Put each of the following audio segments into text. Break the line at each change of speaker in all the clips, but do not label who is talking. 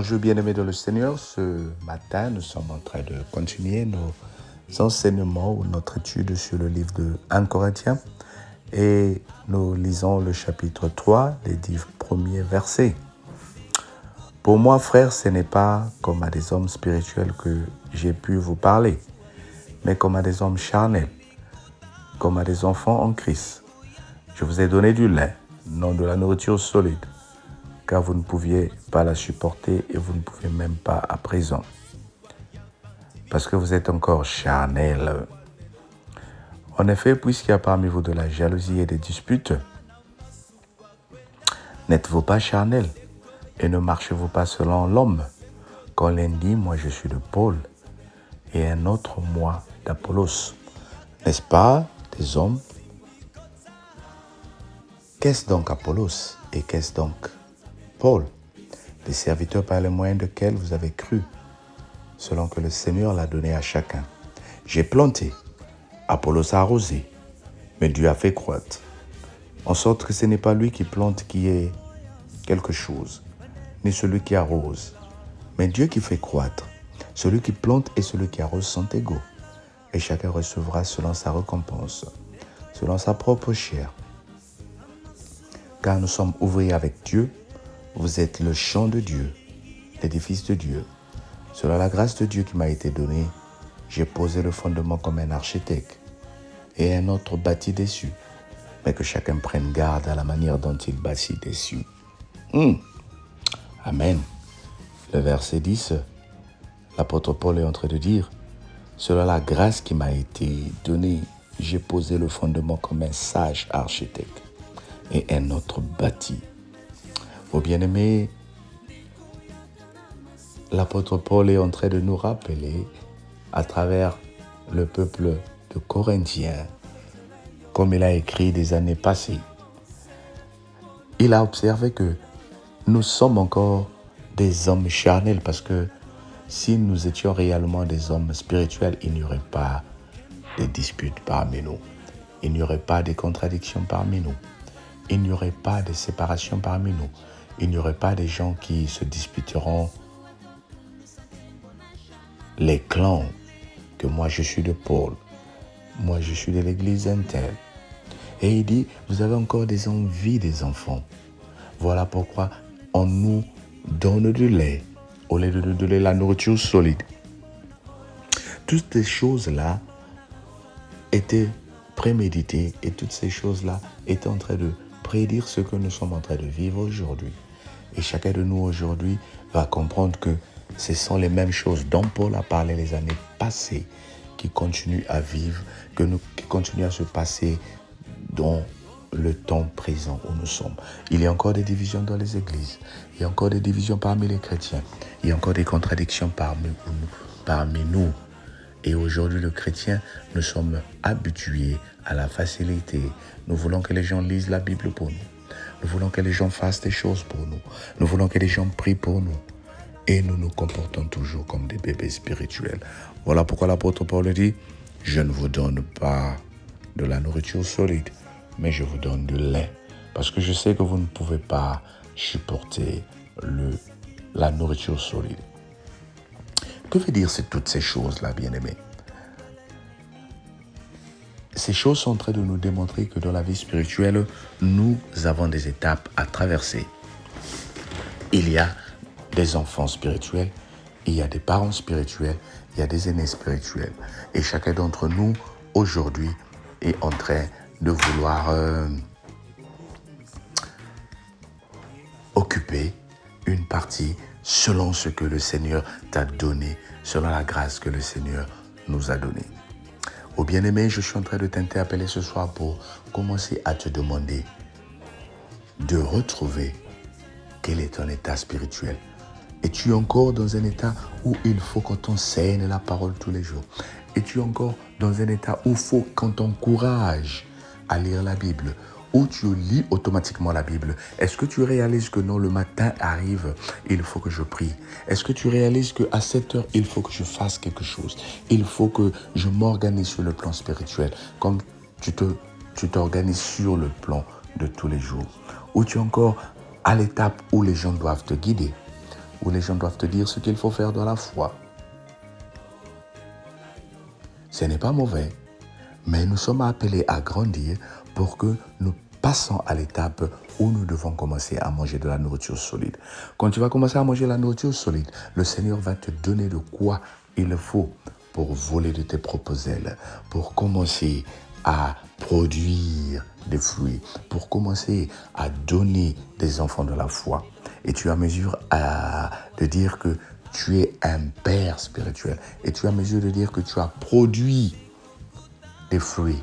Bonjour bien-aimés dans le Seigneur, ce matin nous sommes en train de continuer nos enseignements ou notre étude sur le livre de 1 Corinthiens et nous lisons le chapitre 3, les 10 premiers versets. Pour moi, frères, ce n'est pas comme à des hommes spirituels que j'ai pu vous parler, mais comme à des hommes charnels, comme à des enfants en Christ. Je vous ai donné du lait, non de la nourriture solide, car vous ne pouviez pas la supporter et vous ne pouvez même pas à présent, parce que vous êtes encore charnel. En effet, puisqu'il y a parmi vous de la jalousie et des disputes, n'êtes-vous pas charnel et ne marchez-vous pas selon l'homme? Quand l'un dit, moi je suis de Paul, et un autre, moi d'Apollos. N'est-ce pas des hommes? Qu'est-ce donc Apollos et qu'est-ce donc Paul? Des serviteurs par les moyens desquels vous avez cru, selon que le Seigneur l'a donné à chacun. J'ai planté, Apollos a arrosé, mais Dieu a fait croître. En sorte que ce n'est pas lui qui plante qui est quelque chose, ni celui qui arrose, mais Dieu qui fait croître. Celui qui plante et celui qui arrose sont égaux, et chacun recevra selon sa récompense, selon sa propre chair. Car nous sommes ouvriers avec Dieu, vous êtes le champ de Dieu, l'édifice de Dieu. Selon la grâce de Dieu qui m'a été donnée, j'ai posé le fondement comme un architecte, et un autre bâtit dessus, mais que chacun prenne garde à la manière dont il bâtit dessus. Amen. Le verset 10, l'apôtre Paul est en train de dire, selon la grâce qui m'a été donnée, j'ai posé le fondement comme un sage architecte, et un autre bâtit. Vos bien-aimés, l'apôtre Paul est en train de nous rappeler à travers le peuple de Corinthiens, comme il a écrit des années passées. Il a observé que nous sommes encore des hommes charnels parce que si nous étions réellement des hommes spirituels, il n'y aurait pas de disputes parmi nous. Il n'y aurait pas de contradictions parmi nous. Il n'y aurait pas de séparation parmi nous. Il n'y aurait pas de gens qui se disputeront les clans, que moi je suis de Paul, moi je suis de l'église Intel. Et il dit, vous avez encore des envies des enfants. Voilà pourquoi on nous donne du lait, au lieu de nous donner la nourriture solide. Toutes ces choses-là étaient préméditées et toutes ces choses-là étaient en train de prédire ce que nous sommes en train de vivre aujourd'hui. Et chacun de nous aujourd'hui va comprendre que ce sont les mêmes choses dont Paul a parlé les années passées qui continuent à vivre, qui continuent à se passer dans le temps présent où nous sommes. Il y a encore des divisions dans les églises. Il y a encore des divisions parmi les chrétiens. Il y a encore des contradictions parmi nous. Et aujourd'hui, le chrétien, nous sommes habitués à la facilité. Nous voulons que les gens lisent la Bible pour nous. Nous voulons que les gens fassent des choses pour nous. Nous voulons que les gens prient pour nous. Et nous nous comportons toujours comme des bébés spirituels. Voilà pourquoi l'apôtre Paul dit, je ne vous donne pas de la nourriture solide, mais je vous donne du lait. Parce que je sais que vous ne pouvez pas supporter la nourriture solide. Que veut dire toutes ces choses-là, bien-aimés? Ces choses sont en train de nous démontrer que dans la vie spirituelle, nous avons des étapes à traverser. Il y a des enfants spirituels, il y a des parents spirituels, il y a des aînés spirituels. Et chacun d'entre nous, aujourd'hui, est en train de vouloir occuper une partie selon ce que le Seigneur t'a donné, selon la grâce que le Seigneur nous a donnée. Oh bien-aimé, je suis en train de t'interpeller ce soir pour commencer à te demander de retrouver quel est ton état spirituel. Es-tu encore dans un état où il faut qu'on t'enseigne la parole tous les jours? Es-tu encore dans un état où il faut qu'on t'encourage à lire la Bible? Où tu lis automatiquement la Bible? Est-ce que tu réalises que non, le matin arrive, il faut que je prie? Est-ce que tu réalises qu'à 7 heures, il faut que je fasse quelque chose? Il faut que je m'organise sur le plan spirituel, comme tu t'organises sur le plan de tous les jours? Ou tu es encore à l'étape où les gens doivent te guider? où les gens doivent te dire ce qu'il faut faire dans la foi. Ce n'est pas mauvais, mais nous sommes appelés à grandir pour que nous passons à l'étape où nous devons commencer à manger de la nourriture solide. Quand tu vas commencer à manger la nourriture solide, le Seigneur va te donner de quoi il faut pour voler de tes propres ailes, pour commencer à produire des fruits, pour commencer à donner des enfants de la foi. Et tu es à mesure de dire que tu es un père spirituel. Et tu es à mesure de dire que tu as produit des fruits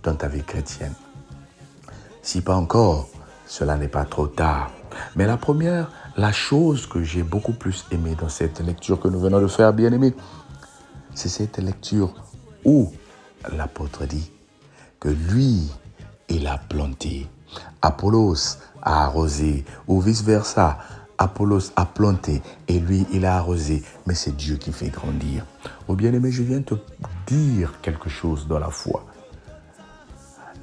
dans ta vie chrétienne. Si pas encore, cela n'est pas trop tard. Mais la chose que j'ai beaucoup plus aimée dans cette lecture que nous venons de faire, bien-aimés, c'est cette lecture où l'apôtre dit que lui, il a planté, Apollos a arrosé, ou vice-versa. Apollos a planté et lui, il a arrosé, mais c'est Dieu qui fait grandir. Oh bien-aimé, je viens te dire quelque chose dans la foi.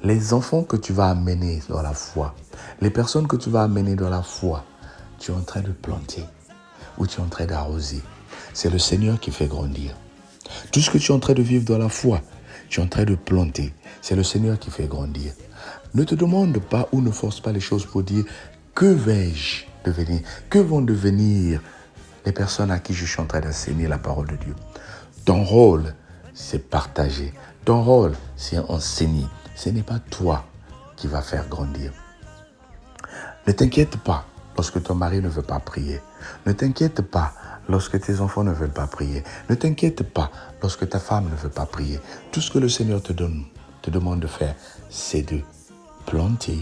Les enfants que tu vas amener dans la foi, les personnes que tu vas amener dans la foi, tu es en train de planter ou tu es en train d'arroser. C'est le Seigneur qui fait grandir. Tout ce que tu es en train de vivre dans la foi, tu es en train de planter. C'est le Seigneur qui fait grandir. Ne te demande pas ou ne force pas les choses pour dire que vais-je devenir, que vont devenir les personnes à qui je suis en train d'enseigner la parole de Dieu. Ton rôle, c'est partager. Ton rôle, c'est enseigner. Ce n'est pas toi qui vas faire grandir. Ne t'inquiète pas lorsque ton mari ne veut pas prier. Ne t'inquiète pas lorsque tes enfants ne veulent pas prier. Ne t'inquiète pas lorsque ta femme ne veut pas prier. Tout ce que le Seigneur te demande de faire, c'est de planter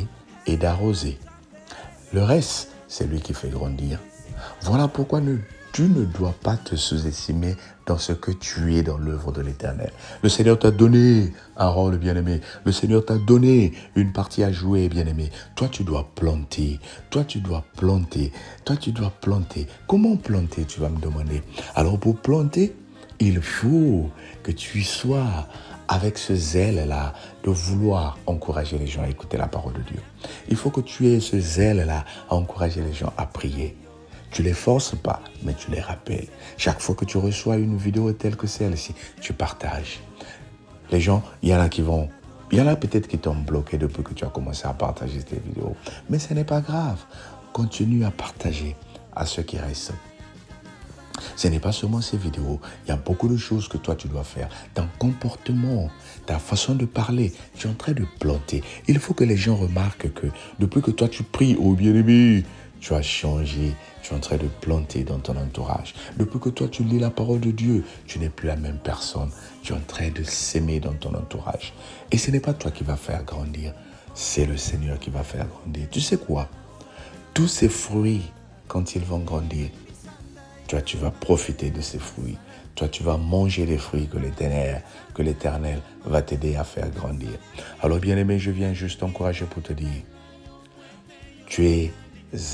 et d'arroser. Le reste, c'est lui qui fait grandir. Voilà pourquoi tu ne dois pas te sous-estimer dans ce que tu es dans l'œuvre de l'Éternel. Le Seigneur t'a donné un rôle, bien-aimé. Le Seigneur t'a donné une partie à jouer, bien-aimé. Toi, tu dois planter. Toi, tu dois planter. Toi, tu dois planter. Comment planter, tu vas me demander? Alors, pour planter, il faut que tu sois avec ce zèle-là de vouloir encourager les gens à écouter la parole de Dieu. Il faut que tu aies ce zèle-là à encourager les gens à prier. Tu ne les forces pas, mais tu les rappelles. Chaque fois que tu reçois une vidéo telle que celle-ci, tu partages. Les gens, il y en a peut-être qui t'ont bloqué depuis que tu as commencé à partager tes vidéos. Mais ce n'est pas grave. Continue à partager à ceux qui restent. Ce n'est pas seulement ces vidéos. Il y a beaucoup de choses que toi, tu dois faire. Ton comportement, ta façon de parler, tu es en train de planter. Il faut que les gens remarquent que depuis que toi, tu pries, oh bien-aimé, tu as changé. Tu es en train de planter dans ton entourage. Depuis que toi, tu lis la parole de Dieu, tu n'es plus la même personne. Tu es en train de s'aimer dans ton entourage. Et ce n'est pas toi qui vas faire grandir. C'est le Seigneur qui va faire grandir. Tu sais quoi? Tous ces fruits, quand ils vont grandir, toi, tu vas profiter de ces fruits. Toi, tu vas manger les fruits que l'Éternel va t'aider à faire grandir. Alors, bien-aimé, je viens juste t'encourager pour te dire, tu es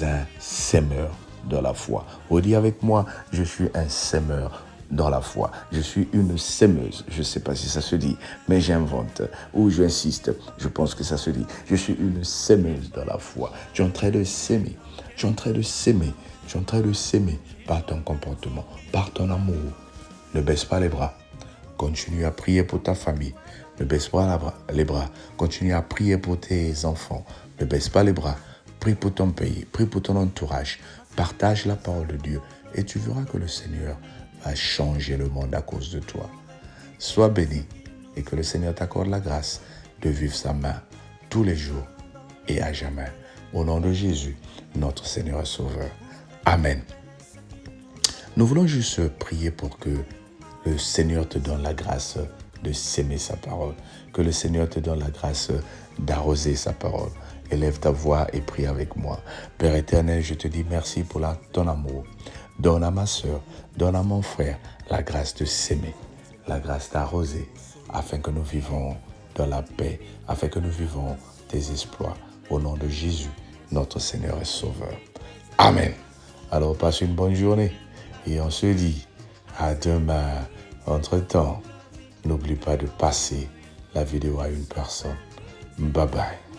un sémeur dans la foi. Redis avec moi, je suis un sémeur dans la foi. Je suis une sémeuse. Je ne sais pas si ça se dit, mais j'invente ou j'insiste. Je pense que ça se dit. Je suis une sémeuse dans la foi. Tu es en train de s'aimer. Tu es en train de s'aimer. Tu es en train de s'aimer par ton comportement, par ton amour. Ne baisse pas les bras. Continue à prier pour ta famille. Ne baisse pas les bras. Continue à prier pour tes enfants. Ne baisse pas les bras. Prie pour ton pays. Prie pour ton entourage. Partage la parole de Dieu. Et tu verras que le Seigneur va changer le monde à cause de toi. Sois béni et que le Seigneur t'accorde la grâce de vivre sa main tous les jours et à jamais. Au nom de Jésus, notre Seigneur et Sauveur. Amen. Nous voulons juste prier pour que le Seigneur te donne la grâce de s'aimer sa parole. Que le Seigneur te donne la grâce d'arroser sa parole. Élève ta voix et prie avec moi. Père éternel, je te dis merci pour ton amour. Donne à ma soeur, donne à mon frère la grâce de s'aimer, la grâce d'arroser, afin que nous vivons dans la paix, afin que nous vivons tes exploits. Au nom de Jésus, notre Seigneur et Sauveur. Amen. Alors passe une bonne journée et on se dit à demain. Entre-temps, n'oublie pas de passer la vidéo à une personne. Bye bye.